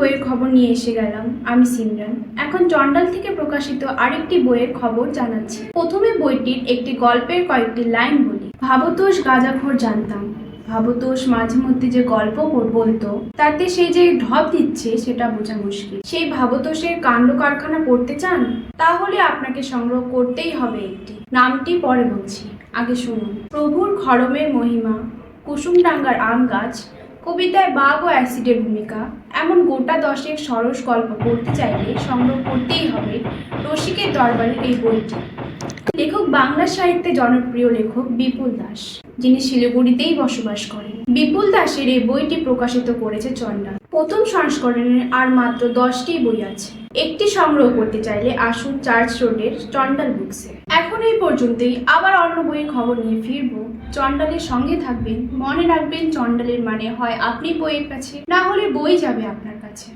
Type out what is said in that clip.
বইয়ের খবর নিয়ে এসে গেলাম। আমি সিমরান। এখন চন্ডাল থেকে প্রকাশিত আরেকটি বইয়ের খবর জানাচ্ছি। প্রথমে বইটির একটি গল্পের কয়েকটি লাইন বলি। ভাবতোষ গাঁজাখোর জানতাম। ভাবতোষ মাঝে মধ্যে যে গল্প বলতো তাতে সে যে ঢপ দিচ্ছে সেটা বোঝা মুশকিল। সেই ভাবতোষের কাণ্ড কারখানা পড়তে চান? তাহলে আপনাকে সংগ্রহ করতেই হবে একটি। নামটি পরে বলছি, আগে শুনুন। প্রভুর খড়মের মহিমা, কুসুমডাঙ্গার আম গাছ, কবিতায় বাঘ ও অ্যাসিডের ভূমিকা, এমন গোটা 10 সরস গল্প পড়তে চাইলে সংগ্রহ করতেই হবে রসিকের দরবারের এই বইটি। লেখক বাংলা সাহিত্যে জনপ্রিয় লেখক বিপুল দাস, যিনি শিলিগুড়িতেই বসবাস করেন। বিপুল দাসের এই বইটি প্রকাশিত করেছে চন্ডাল। প্রথম সংস্করণের আর মাত্র 10টি বই আছে। একটি সংগ্রহ করতে চাইলে আসুন চার্চ রোডের চন্ডাল বুকসে। এখন এই পর্যন্তই, আবার অন্য বইয়ের খবর নিয়ে ফিরবো। চন্ডালের সঙ্গে থাকবেন, মনে রাখবেন চন্ডালের মানে হয় আপনি বইয়ের কাছে, না হলে বই যাবে আপনার কাছে।